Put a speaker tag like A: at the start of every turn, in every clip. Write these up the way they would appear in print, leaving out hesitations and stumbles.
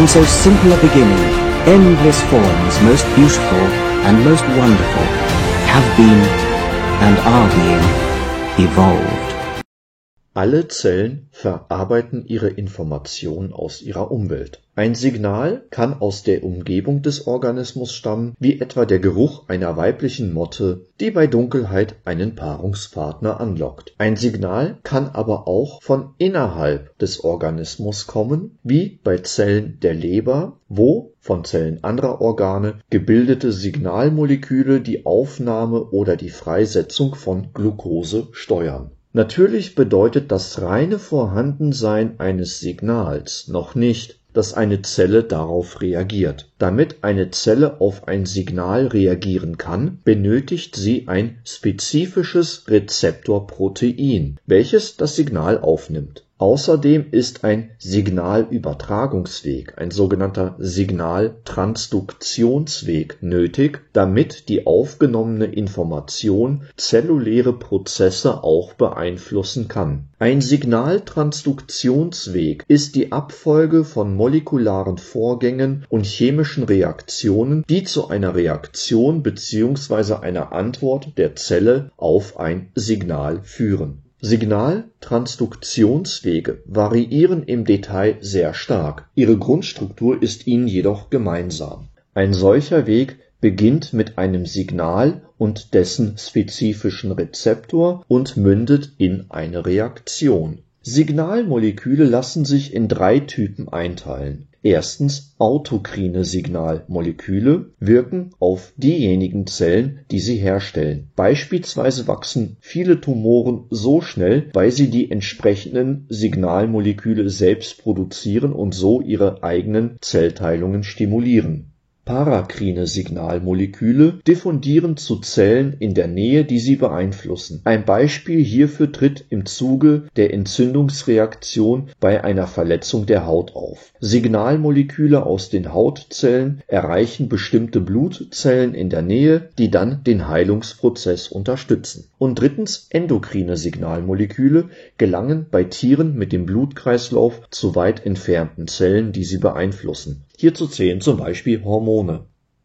A: From so simple a beginning, endless forms most beautiful and most wonderful have been and are being evolved.
B: Alle Zellen verarbeiten ihre Informationen aus ihrer Umwelt. Ein Signal kann aus der Umgebung des Organismus stammen, wie etwa der Geruch einer weiblichen Motte, die bei Dunkelheit einen Paarungspartner anlockt. Ein Signal kann aber auch von innerhalb des Organismus kommen, wie bei Zellen der Leber, wo von Zellen anderer Organe gebildete Signalmoleküle die Aufnahme oder die Freisetzung von Glucose steuern. Natürlich bedeutet das reine Vorhandensein eines Signals noch nicht, dass eine Zelle darauf reagiert. Damit eine Zelle auf ein Signal reagieren kann, benötigt sie ein spezifisches Rezeptorprotein, welches das Signal aufnimmt. Außerdem ist ein Signalübertragungsweg, ein sogenannter Signaltransduktionsweg nötig, damit die aufgenommene Information zelluläre Prozesse auch beeinflussen kann. Ein Signaltransduktionsweg ist die Abfolge von molekularen Vorgängen und chemischen Reaktionen, die zu einer Reaktion bzw. einer Antwort der Zelle auf ein Signal führen. Signaltransduktionswege variieren im Detail sehr stark, ihre Grundstruktur ist ihnen jedoch gemeinsam. Ein solcher Weg beginnt mit einem Signal und dessen spezifischen Rezeptor und mündet in eine Reaktion. Signalmoleküle lassen sich in 3 Typen einteilen. Erstens, autokrine Signalmoleküle wirken auf diejenigen Zellen, die sie herstellen. Beispielsweise wachsen viele Tumoren so schnell, weil sie die entsprechenden Signalmoleküle selbst produzieren und so ihre eigenen Zellteilungen stimulieren. Parakrine Signalmoleküle diffundieren zu Zellen in der Nähe, die sie beeinflussen. Ein Beispiel hierfür tritt im Zuge der Entzündungsreaktion bei einer Verletzung der Haut auf. Signalmoleküle aus den Hautzellen erreichen bestimmte Blutzellen in der Nähe, die dann den Heilungsprozess unterstützen. Und drittens, endokrine Signalmoleküle gelangen bei Tieren mit dem Blutkreislauf zu weit entfernten Zellen, die sie beeinflussen. Hierzu zählen zum Beispiel Hormone.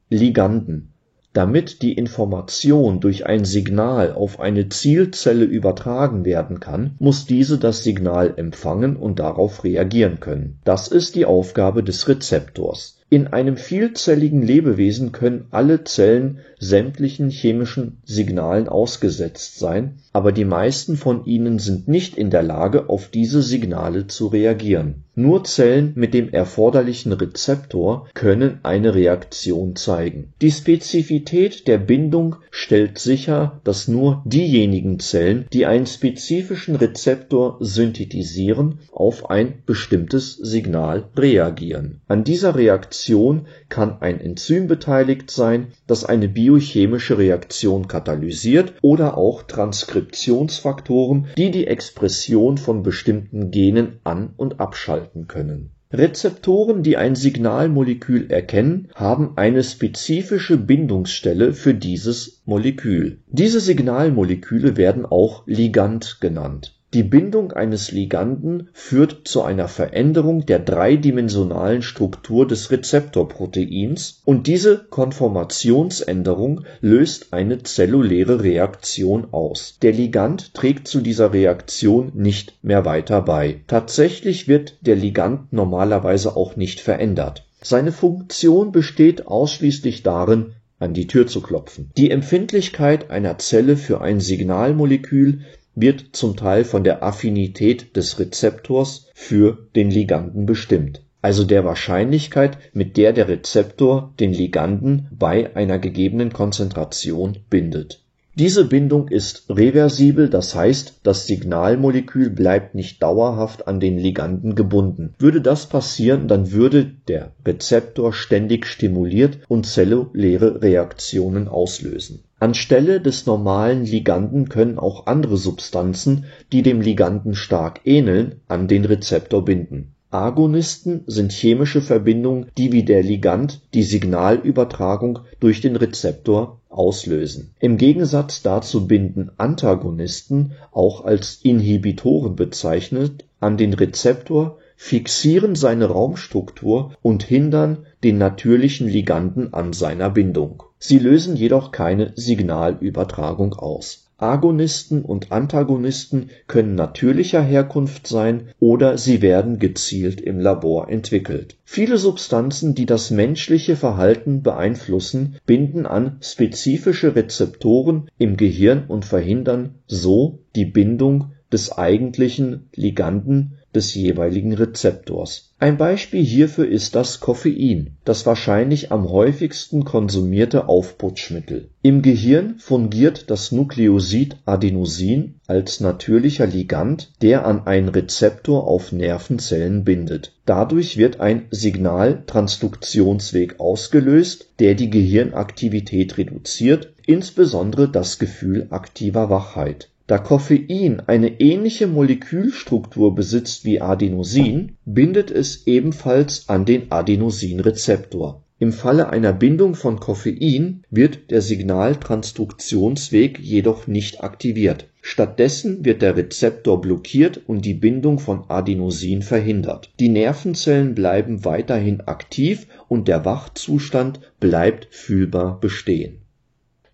B: Liganden. Damit die Information durch ein Signal auf eine Zielzelle übertragen werden kann, muss diese das Signal empfangen und darauf reagieren können. Das ist die Aufgabe des Rezeptors. In einem vielzelligen Lebewesen können alle Zellen sämtlichen chemischen Signalen ausgesetzt sein, aber die meisten von ihnen sind nicht in der Lage, auf diese Signale zu reagieren. Nur Zellen mit dem erforderlichen Rezeptor können eine Reaktion zeigen. Die Spezifität der Bindung stellt sicher, dass nur diejenigen Zellen, die einen spezifischen Rezeptor synthetisieren, auf ein bestimmtes Signal reagieren. An dieser Reaktion kann ein Enzym beteiligt sein, das eine biochemische Reaktion katalysiert, oder auch Transkriptionsfaktoren, die die Expression von bestimmten Genen an- und abschalten können. Rezeptoren, die ein Signalmolekül erkennen, haben eine spezifische Bindungsstelle für dieses Molekül. Diese Signalmoleküle werden auch Ligand genannt. Die Bindung eines Liganden führt zu einer Veränderung der dreidimensionalen Struktur des Rezeptorproteins und diese Konformationsänderung löst eine zelluläre Reaktion aus. Der Ligand trägt zu dieser Reaktion nicht mehr weiter bei. Tatsächlich wird der Ligand normalerweise auch nicht verändert. Seine Funktion besteht ausschließlich darin, an die Tür zu klopfen. Die Empfindlichkeit einer Zelle für ein Signalmolekül wird zum Teil von der Affinität des Rezeptors für den Liganden bestimmt, also der Wahrscheinlichkeit, mit der der Rezeptor den Liganden bei einer gegebenen Konzentration bindet. Diese Bindung ist reversibel, das heißt, das Signalmolekül bleibt nicht dauerhaft an den Liganden gebunden. Würde das passieren, dann würde der Rezeptor ständig stimuliert und zelluläre Reaktionen auslösen. Anstelle des normalen Liganden können auch andere Substanzen, die dem Liganden stark ähneln, an den Rezeptor binden. Agonisten sind chemische Verbindungen, die wie der Ligand die Signalübertragung durch den Rezeptor auslösen. Im Gegensatz dazu binden Antagonisten, auch als Inhibitoren bezeichnet, an den Rezeptor, fixieren seine Raumstruktur und hindern den natürlichen Liganden an seiner Bindung. Sie lösen jedoch keine Signalübertragung aus. Agonisten und Antagonisten können natürlicher Herkunft sein oder sie werden gezielt im Labor entwickelt. Viele Substanzen, die das menschliche Verhalten beeinflussen, binden an spezifische Rezeptoren im Gehirn und verhindern so die Bindung des eigentlichen Liganden des jeweiligen Rezeptors. Ein Beispiel hierfür ist das Koffein, das wahrscheinlich am häufigsten konsumierte Aufputschmittel. Im Gehirn fungiert das Nukleosid Adenosin als natürlicher Ligand, der an einen Rezeptor auf Nervenzellen bindet. Dadurch wird ein Signaltransduktionsweg ausgelöst, der die Gehirnaktivität reduziert, insbesondere das Gefühl aktiver Wachheit. Da Koffein eine ähnliche Molekülstruktur besitzt wie Adenosin, bindet es ebenfalls an den Adenosinrezeptor. Im Falle einer Bindung von Koffein wird der Signaltransduktionsweg jedoch nicht aktiviert. Stattdessen wird der Rezeptor blockiert und die Bindung von Adenosin verhindert. Die Nervenzellen bleiben weiterhin aktiv und der Wachzustand bleibt fühlbar bestehen.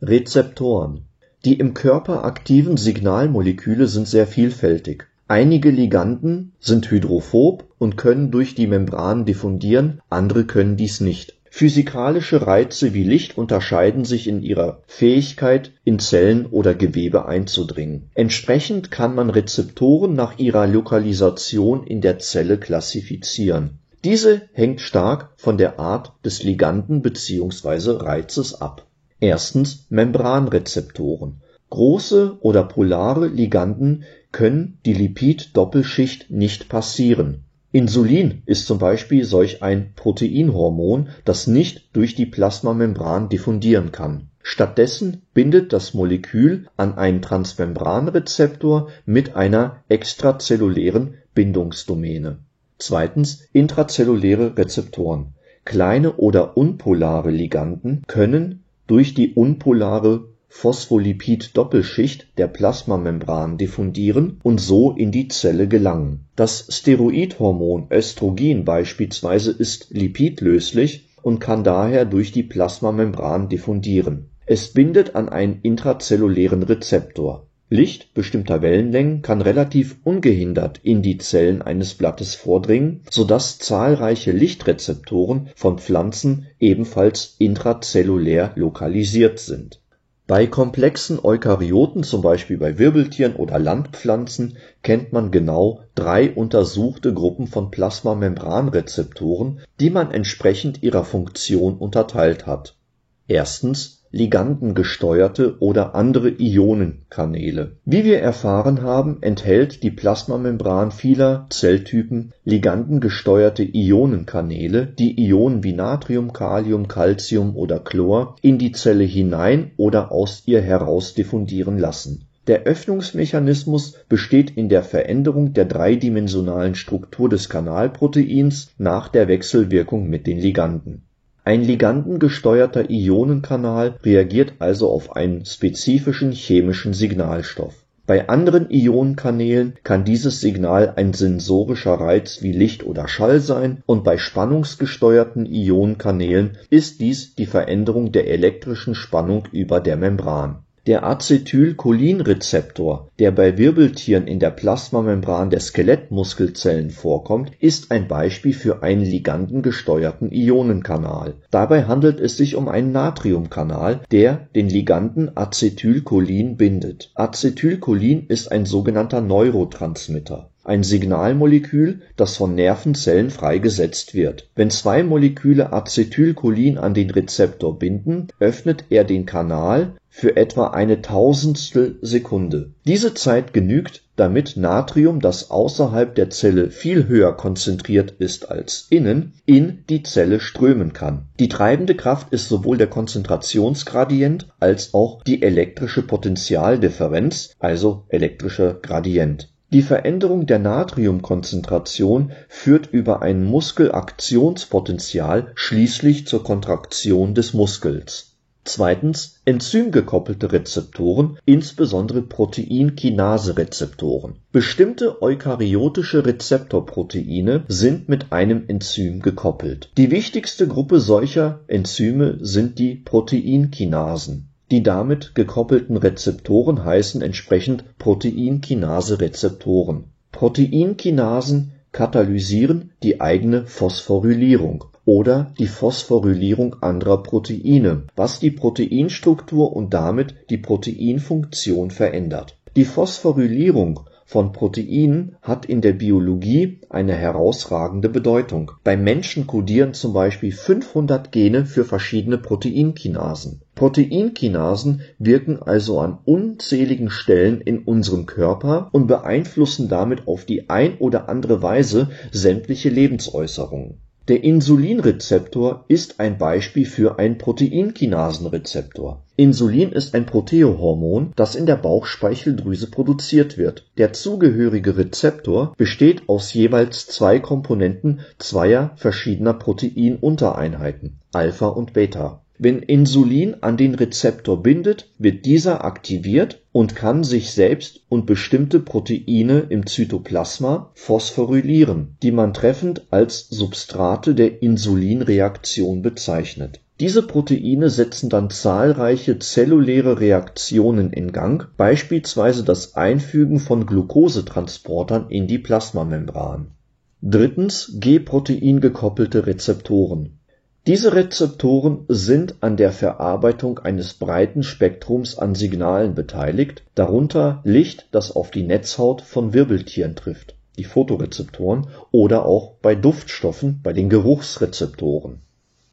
B: Rezeptoren. Die im Körper aktiven Signalmoleküle sind sehr vielfältig. Einige Liganden sind hydrophob und können durch die Membran diffundieren, andere können dies nicht. Physikalische Reize wie Licht unterscheiden sich in ihrer Fähigkeit, in Zellen oder Gewebe einzudringen. Entsprechend kann man Rezeptoren nach ihrer Lokalisation in der Zelle klassifizieren. Diese hängt stark von der Art des Liganden bzw. Reizes ab. Erstens Membranrezeptoren. Große oder polare Liganden können die Lipid-Doppelschicht nicht passieren. Insulin ist zum Beispiel solch ein Proteinhormon, das nicht durch die Plasmamembran diffundieren kann. Stattdessen bindet das Molekül an einen Transmembranrezeptor mit einer extrazellulären Bindungsdomäne. Zweitens intrazelluläre Rezeptoren. Kleine oder unpolare Liganden können durch die unpolare Phospholipid-Doppelschicht der Plasmamembran diffundieren und so in die Zelle gelangen. Das Steroidhormon Östrogen beispielsweise ist lipidlöslich und kann daher durch die Plasmamembran diffundieren. Es bindet an einen intrazellulären Rezeptor. Licht bestimmter Wellenlängen kann relativ ungehindert in die Zellen eines Blattes vordringen, sodass zahlreiche Lichtrezeptoren von Pflanzen ebenfalls intrazellulär lokalisiert sind. Bei komplexen Eukaryoten, zum Beispiel bei Wirbeltieren oder Landpflanzen, kennt man genau 3 untersuchte Gruppen von Plasmamembranrezeptoren, die man entsprechend ihrer Funktion unterteilt hat. Erstens ligandengesteuerte oder andere Ionenkanäle. Wie wir erfahren haben, enthält die Plasmamembran vieler Zelltypen ligandengesteuerte Ionenkanäle, die Ionen wie Natrium, Kalium, Calcium oder Chlor in die Zelle hinein oder aus ihr heraus diffundieren lassen. Der Öffnungsmechanismus besteht in der Veränderung der dreidimensionalen Struktur des Kanalproteins nach der Wechselwirkung mit den Liganden. Ein ligandengesteuerter Ionenkanal reagiert also auf einen spezifischen chemischen Signalstoff. Bei anderen Ionenkanälen kann dieses Signal ein sensorischer Reiz wie Licht oder Schall sein und bei spannungsgesteuerten Ionenkanälen ist dies die Veränderung der elektrischen Spannung über der Membran. Der Acetylcholinrezeptor, der bei Wirbeltieren in der Plasmamembran der Skelettmuskelzellen vorkommt, ist ein Beispiel für einen ligandengesteuerten Ionenkanal. Dabei handelt es sich um einen Natriumkanal, der den Liganden Acetylcholin bindet. Acetylcholin ist ein sogenannter Neurotransmitter. Ein Signalmolekül, das von Nervenzellen freigesetzt wird. Wenn 2 Moleküle Acetylcholin an den Rezeptor binden, öffnet er den Kanal für etwa eine Tausendstel Sekunde. Diese Zeit genügt, damit Natrium, das außerhalb der Zelle viel höher konzentriert ist als innen, in die Zelle strömen kann. Die treibende Kraft ist sowohl der Konzentrationsgradient als auch die elektrische Potentialdifferenz, also elektrischer Gradient. Die Veränderung der Natriumkonzentration führt über ein Muskelaktionspotential schließlich zur Kontraktion des Muskels. Zweitens enzymgekoppelte Rezeptoren, insbesondere Proteinkinase-Rezeptoren. Bestimmte eukaryotische Rezeptorproteine sind mit einem Enzym gekoppelt. Die wichtigste Gruppe solcher Enzyme sind die Proteinkinasen. Die damit gekoppelten Rezeptoren heißen entsprechend Proteinkinase-Rezeptoren. Proteinkinasen katalysieren die eigene Phosphorylierung oder die Phosphorylierung anderer Proteine, was die Proteinstruktur und damit die Proteinfunktion verändert. Die Phosphorylierung von Proteinen hat in der Biologie eine herausragende Bedeutung. Beim Menschen kodieren zum Beispiel 500 Gene für verschiedene Proteinkinasen. Proteinkinasen wirken also an unzähligen Stellen in unserem Körper und beeinflussen damit auf die ein oder andere Weise sämtliche Lebensäußerungen. Der Insulinrezeptor ist ein Beispiel für einen Proteinkinasenrezeptor. Insulin ist ein Proteohormon, das in der Bauchspeicheldrüse produziert wird. Der zugehörige Rezeptor besteht aus jeweils zwei Komponenten zweier verschiedener Proteinuntereinheiten, Alpha und Beta. Wenn Insulin an den Rezeptor bindet, wird dieser aktiviert und kann sich selbst und bestimmte Proteine im Zytoplasma phosphorylieren, die man treffend als Substrate der Insulinreaktion bezeichnet. Diese Proteine setzen dann zahlreiche zelluläre Reaktionen in Gang, beispielsweise das Einfügen von Glukosetransportern in die Plasmamembran. Drittens G-Protein-gekoppelte Rezeptoren. Diese Rezeptoren sind an der Verarbeitung eines breiten Spektrums an Signalen beteiligt, darunter Licht, das auf die Netzhaut von Wirbeltieren trifft, die Photorezeptoren, oder auch bei Duftstoffen, bei den Geruchsrezeptoren.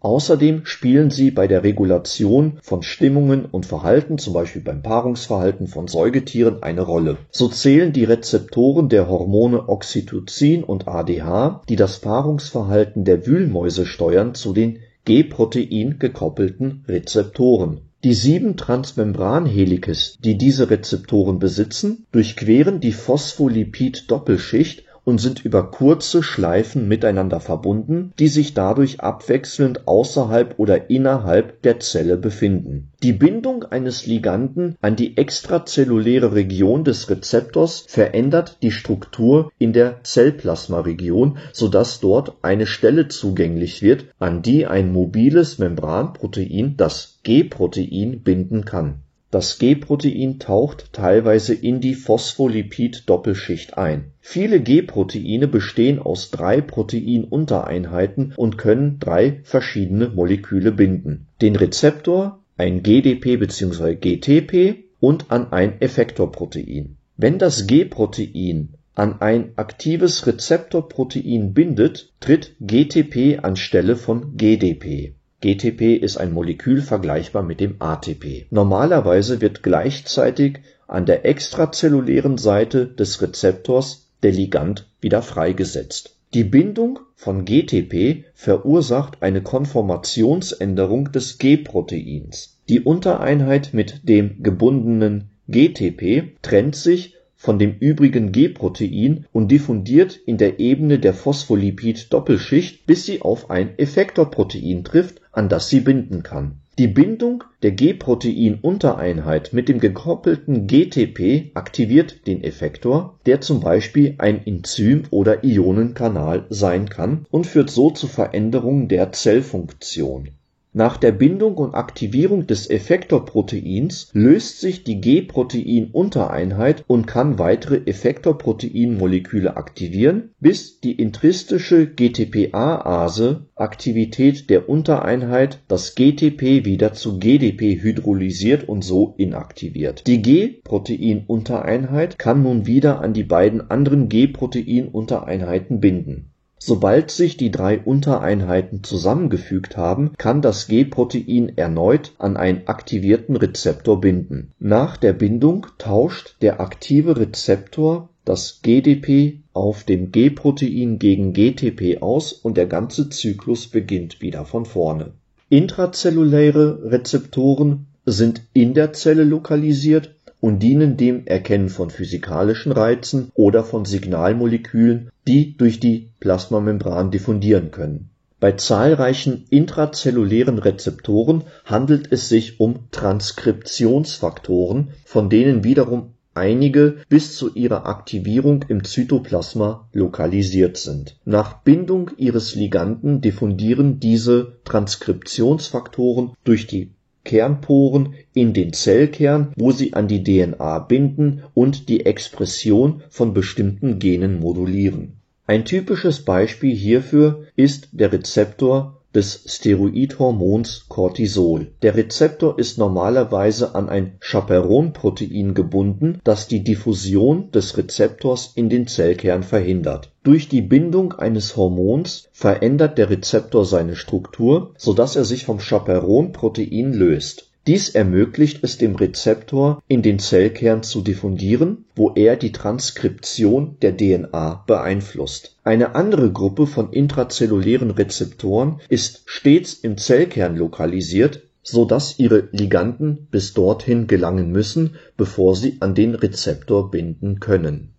B: Außerdem spielen sie bei der Regulation von Stimmungen und Verhalten, zum Beispiel beim Paarungsverhalten von Säugetieren, eine Rolle. So zählen die Rezeptoren der Hormone Oxytocin und ADH, die das Paarungsverhalten der Wühlmäuse steuern, zu den G-Protein gekoppelten Rezeptoren. Die 7 Transmembranhelikes, die diese Rezeptoren besitzen, durchqueren die Phospholipid-Doppelschicht und sind über kurze Schleifen miteinander verbunden, die sich dadurch abwechselnd außerhalb oder innerhalb der Zelle befinden. Die Bindung eines Liganden an die extrazelluläre Region des Rezeptors verändert die Struktur in der Zellplasmaregion, sodass dort eine Stelle zugänglich wird, an die ein mobiles Membranprotein, das G-Protein, binden kann. Das G-Protein taucht teilweise in die Phospholipid-Doppelschicht ein. Viele G-Proteine bestehen aus 3 Proteinuntereinheiten und können 3 verschiedene Moleküle binden: den Rezeptor, ein GDP bzw. GTP und an ein Effektorprotein. Wenn das G-Protein an ein aktives Rezeptorprotein bindet, tritt GTP anstelle von GDP. GTP ist ein Molekül vergleichbar mit dem ATP. Normalerweise wird gleichzeitig an der extrazellulären Seite des Rezeptors der Ligand wieder freigesetzt. Die Bindung von GTP verursacht eine Konformationsänderung des G-Proteins. Die Untereinheit mit dem gebundenen GTP trennt sich von dem übrigen G-Protein und diffundiert in der Ebene der Phospholipid-Doppelschicht, bis sie auf ein Effektorprotein trifft, an das sie binden kann. Die Bindung der G-Protein-Untereinheit mit dem gekoppelten GTP aktiviert den Effektor, der zum Beispiel ein Enzym oder Ionenkanal sein kann, und führt so zu Veränderungen der Zellfunktion. Nach der Bindung und Aktivierung des Effektorproteins löst sich die G-Protein-Untereinheit und kann weitere Effektorproteinmoleküle aktivieren, bis die intristische GTPase Aktivität der Untereinheit das GTP wieder zu GDP hydrolysiert und so inaktiviert. Die G-Protein-Untereinheit kann nun wieder an die beiden anderen G-Protein-Untereinheiten binden. Sobald sich die 3 Untereinheiten zusammengefügt haben, kann das G-Protein erneut an einen aktivierten Rezeptor binden. Nach der Bindung tauscht der aktive Rezeptor das GDP auf dem G-Protein gegen GTP aus und der ganze Zyklus beginnt wieder von vorne. Intrazelluläre Rezeptoren sind in der Zelle lokalisiert und dienen dem Erkennen von physikalischen Reizen oder von Signalmolekülen, die durch die Plasmamembran diffundieren können. Bei zahlreichen intrazellulären Rezeptoren handelt es sich um Transkriptionsfaktoren, von denen wiederum einige bis zu ihrer Aktivierung im Zytoplasma lokalisiert sind. Nach Bindung ihres Liganden diffundieren diese Transkriptionsfaktoren durch die Kernporen in den Zellkern, wo sie an die DNA binden und die Expression von bestimmten Genen modulieren. Ein typisches Beispiel hierfür ist der Rezeptor des Steroidhormons Cortisol. Der Rezeptor ist normalerweise an ein Chaperone-Protein gebunden, das die Diffusion des Rezeptors in den Zellkern verhindert. Durch die Bindung eines Hormons verändert der Rezeptor seine Struktur, sodass er sich vom Chaperone-Protein löst. Dies ermöglicht es dem Rezeptor, in den Zellkern zu diffundieren, wo er die Transkription der DNA beeinflusst. Eine andere Gruppe von intrazellulären Rezeptoren ist stets im Zellkern lokalisiert, sodass ihre Liganden bis dorthin gelangen müssen, bevor sie an den Rezeptor binden können.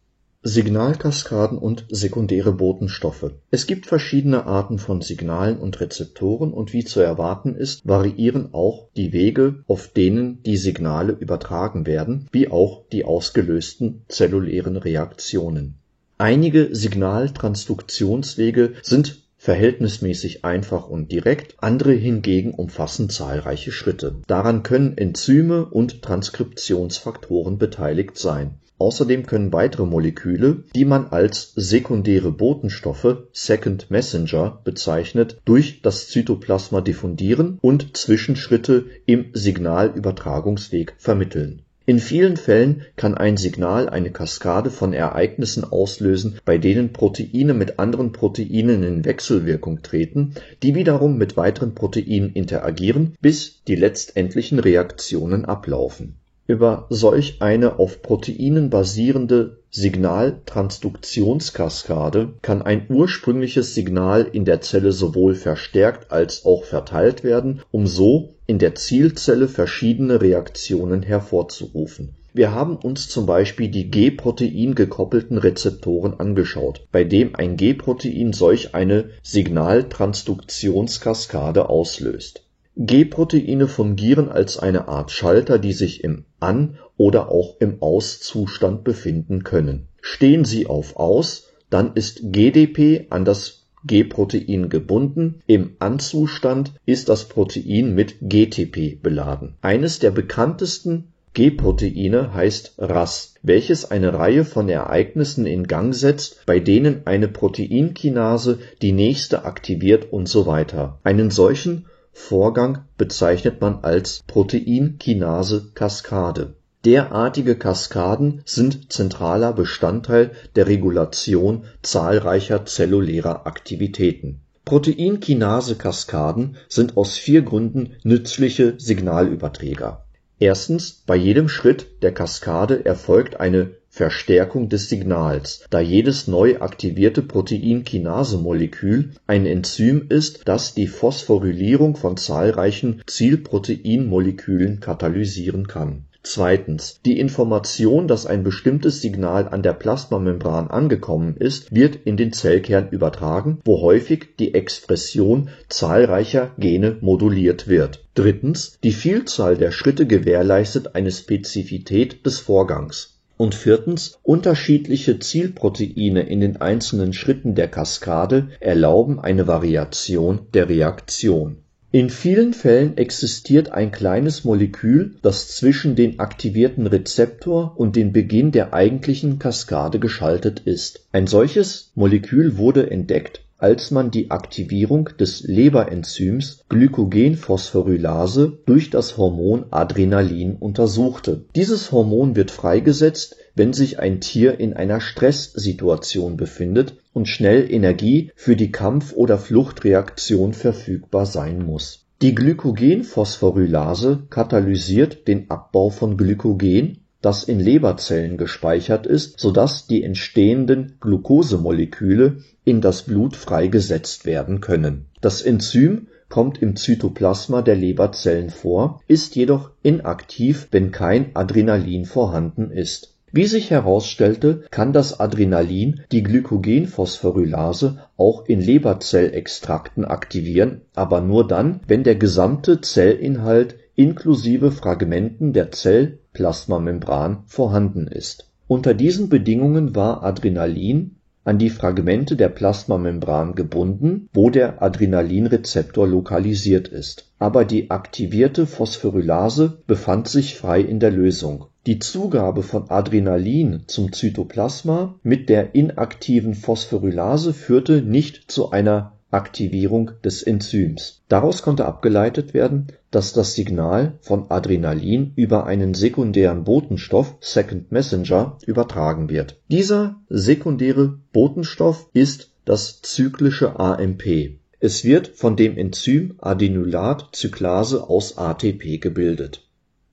B: Signalkaskaden und sekundäre Botenstoffe. Es gibt verschiedene Arten von Signalen und Rezeptoren und wie zu erwarten ist, variieren auch die Wege, auf denen die Signale übertragen werden, wie auch die ausgelösten zellulären Reaktionen. Einige Signaltransduktionswege sind verhältnismäßig einfach und direkt, andere hingegen umfassen zahlreiche Schritte. Daran können Enzyme und Transkriptionsfaktoren beteiligt sein. Außerdem können weitere Moleküle, die man als sekundäre Botenstoffe (Second Messenger) bezeichnet, durch das Zytoplasma diffundieren und Zwischenschritte im Signalübertragungsweg vermitteln. In vielen Fällen kann ein Signal eine Kaskade von Ereignissen auslösen, bei denen Proteine mit anderen Proteinen in Wechselwirkung treten, die wiederum mit weiteren Proteinen interagieren, bis die letztendlichen Reaktionen ablaufen. Über solch eine auf Proteinen basierende Signaltransduktionskaskade kann ein ursprüngliches Signal in der Zelle sowohl verstärkt als auch verteilt werden, um so in der Zielzelle verschiedene Reaktionen hervorzurufen. Wir haben uns zum Beispiel die G-Protein gekoppelten Rezeptoren angeschaut, bei dem ein G-Protein solch eine Signaltransduktionskaskade auslöst. G-Proteine fungieren als eine Art Schalter, die sich im An- oder auch im Aus-Zustand befinden können. Stehen sie auf Aus, dann ist GDP an das G-Protein gebunden, im An-Zustand ist das Protein mit GTP beladen. Eines der bekanntesten G-Proteine heißt RAS, welches eine Reihe von Ereignissen in Gang setzt, bei denen eine Proteinkinase die nächste aktiviert und so weiter. Einen solchen Vorgang bezeichnet man als Proteinkinase-Kaskade. Derartige Kaskaden sind zentraler Bestandteil der Regulation zahlreicher zellulärer Aktivitäten. Proteinkinase-Kaskaden sind aus 4 Gründen nützliche Signalüberträger. Erstens, bei jedem Schritt der Kaskade erfolgt eine Verstärkung des Signals, da jedes neu aktivierte Proteinkinase-Molekül ein Enzym ist, das die Phosphorylierung von zahlreichen Zielproteinmolekülen katalysieren kann. Zweitens, die Information, dass ein bestimmtes Signal an der Plasmamembran angekommen ist, wird in den Zellkern übertragen, wo häufig die Expression zahlreicher Gene moduliert wird. Drittens, die Vielzahl der Schritte gewährleistet eine Spezifität des Vorgangs. Und viertens, unterschiedliche Zielproteine in den einzelnen Schritten der Kaskade erlauben eine Variation der Reaktion. In vielen Fällen existiert ein kleines Molekül, das zwischen den aktivierten Rezeptor und den Beginn der eigentlichen Kaskade geschaltet ist. Ein solches Molekül wurde entdeckt, als man die Aktivierung des Leberenzyms Glykogenphosphorylase durch das Hormon Adrenalin untersuchte. Dieses Hormon wird freigesetzt, wenn sich ein Tier in einer Stresssituation befindet und schnell Energie für die Kampf- oder Fluchtreaktion verfügbar sein muss. Die Glykogenphosphorylase katalysiert den Abbau von Glykogen, das in Leberzellen gespeichert ist, sodass die entstehenden Glukosemoleküle in das Blut freigesetzt werden können. Das Enzym kommt im Zytoplasma der Leberzellen vor, ist jedoch inaktiv, wenn kein Adrenalin vorhanden ist. Wie sich herausstellte, kann das Adrenalin die Glykogenphosphorylase auch in Leberzellextrakten aktivieren, aber nur dann, wenn der gesamte Zellinhalt inklusive Fragmenten der Zellplasmamembran vorhanden ist. Unter diesen Bedingungen war Adrenalin an die Fragmente der Plasmamembran gebunden, wo der Adrenalinrezeptor lokalisiert ist. Aber die aktivierte Phosphorylase befand sich frei in der Lösung. Die Zugabe von Adrenalin zum Zytoplasma mit der inaktiven Phosphorylase führte nicht zu einer Aktivierung des Enzyms. Daraus konnte abgeleitet werden, dass das Signal von Adrenalin über einen sekundären Botenstoff (Second Messenger) übertragen wird. Dieser sekundäre Botenstoff ist das zyklische AMP. Es wird von dem Enzym Adenylatcyclase aus ATP gebildet.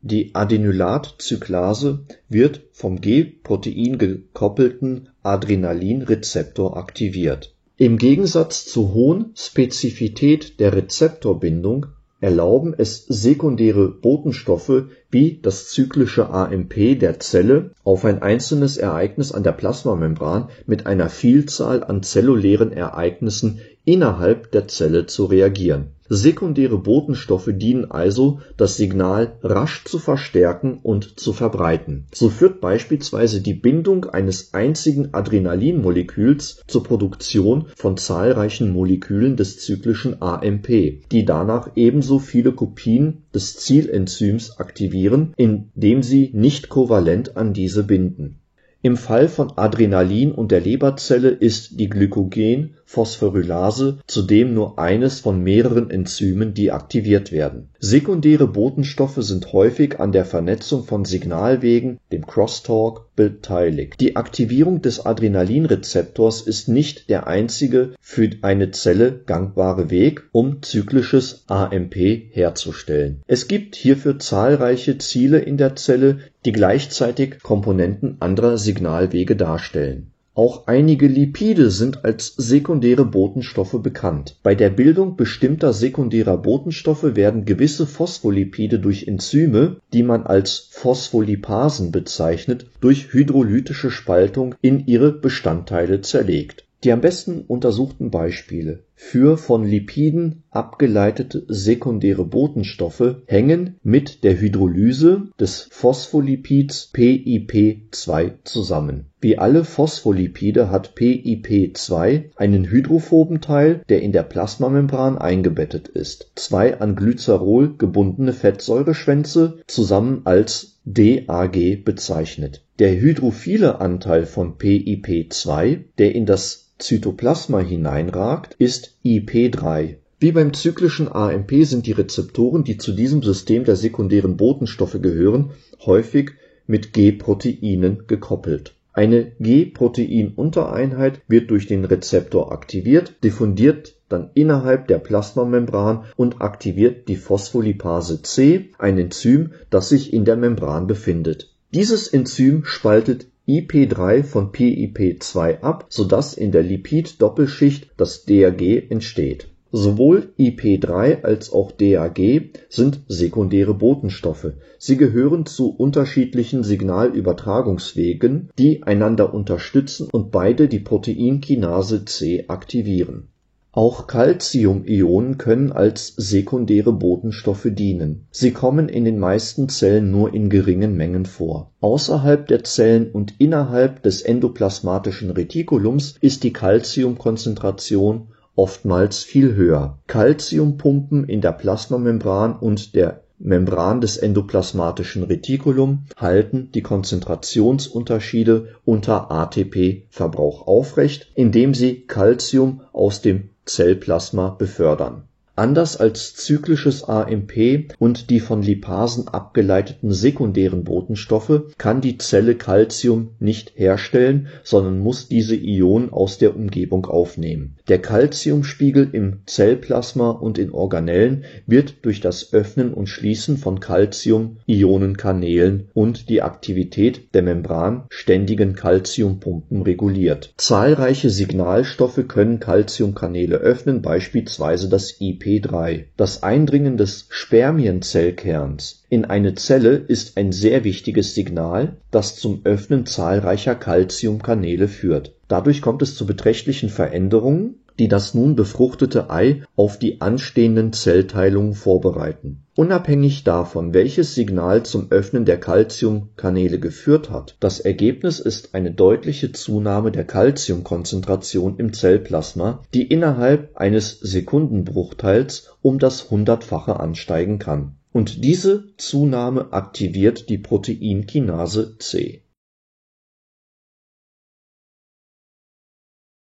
B: Die Adenylatcyclase wird vom G-Protein gekoppelten Adrenalinrezeptor aktiviert. Im Gegensatz zur hohen Spezifität der Rezeptorbindung erlauben es sekundäre Botenstoffe wie das zyklische AMP der Zelle, auf ein einzelnes Ereignis an der Plasmamembran mit einer Vielzahl an zellulären Ereignissen innerhalb der Zelle zu reagieren. Sekundäre Botenstoffe dienen also, das Signal rasch zu verstärken und zu verbreiten. So führt beispielsweise die Bindung eines einzigen Adrenalinmoleküls zur Produktion von zahlreichen Molekülen des zyklischen AMP, die danach ebenso viele Kopien des Zielenzyms aktivieren, indem sie nicht kovalent an diese binden. Im Fall von Adrenalin und der Leberzelle ist die Glykogenphosphorylase zudem nur eines von mehreren Enzymen, die aktiviert werden. Sekundäre Botenstoffe sind häufig an der Vernetzung von Signalwegen, dem Crosstalk, beteiligt. Die Aktivierung des Adrenalinrezeptors ist nicht der einzige für eine Zelle gangbare Weg, um zyklisches AMP herzustellen. Es gibt hierfür zahlreiche Ziele in der Zelle, die gleichzeitig Komponenten anderer Signalwege darstellen. Auch einige Lipide sind als sekundäre Botenstoffe bekannt. Bei der Bildung bestimmter sekundärer Botenstoffe werden gewisse Phospholipide durch Enzyme, die man als Phospholipasen bezeichnet, durch hydrolytische Spaltung in ihre Bestandteile zerlegt. Die am besten untersuchten Beispiele für von Lipiden abgeleitete sekundäre Botenstoffe hängen mit der Hydrolyse des Phospholipids PIP2 zusammen. Wie alle Phospholipide hat PIP2 einen hydrophoben Teil, der in der Plasmamembran eingebettet ist. Zwei an Glycerol gebundene Fettsäureschwänze, zusammen als DAG bezeichnet. Der hydrophile Anteil von PIP2, der in das Zytoplasma hineinragt, ist IP3. Wie beim zyklischen AMP sind die Rezeptoren, die zu diesem System der sekundären Botenstoffe gehören, häufig mit G-Proteinen gekoppelt. Eine G-Protein-Untereinheit wird durch den Rezeptor aktiviert, diffundiert dann innerhalb der Plasmamembran und aktiviert die Phospholipase C, ein Enzym, das sich in der Membran befindet. Dieses Enzym spaltet IP3 von PIP2 ab, sodass in der Lipid-Doppelschicht das DAG entsteht. Sowohl IP3 als auch DAG sind sekundäre Botenstoffe. Sie gehören zu unterschiedlichen Signalübertragungswegen, die einander unterstützen und beide die Proteinkinase C aktivieren. Auch Calcium-Ionen können als sekundäre Botenstoffe dienen. Sie kommen in den meisten Zellen nur in geringen Mengen vor. Außerhalb der Zellen und innerhalb des endoplasmatischen Retikulums ist die Calciumkonzentration oftmals viel höher. Calciumpumpen in der Plasmamembran und der Membran des endoplasmatischen Retikulum halten die Konzentrationsunterschiede unter ATP-Verbrauch aufrecht, indem sie Calcium aus dem Zellplasma befördern. Anders als zyklisches AMP und die von Lipasen abgeleiteten sekundären Botenstoffe kann die Zelle Calcium nicht herstellen, sondern muss diese Ionen aus der Umgebung aufnehmen. Der Calciumspiegel im Zellplasma und in Organellen wird durch das Öffnen und Schließen von Calcium-Ionenkanälen und die Aktivität der membranständigen Calciumpumpen reguliert. Zahlreiche Signalstoffe können Calciumkanäle öffnen, beispielsweise das IP CP3. Das Eindringen des Spermienzellkerns in eine Zelle ist ein sehr wichtiges Signal, das zum Öffnen zahlreicher Calciumkanäle führt. Dadurch kommt es zu beträchtlichen Veränderungen, die das nun befruchtete Ei auf die anstehenden Zellteilungen vorbereiten. Unabhängig davon, welches Signal zum Öffnen der Calciumkanäle geführt hat, das Ergebnis ist eine deutliche Zunahme der Calciumkonzentration im Zellplasma, die innerhalb eines Sekundenbruchteils um das 100-fache ansteigen kann. Und diese Zunahme aktiviert die Proteinkinase C.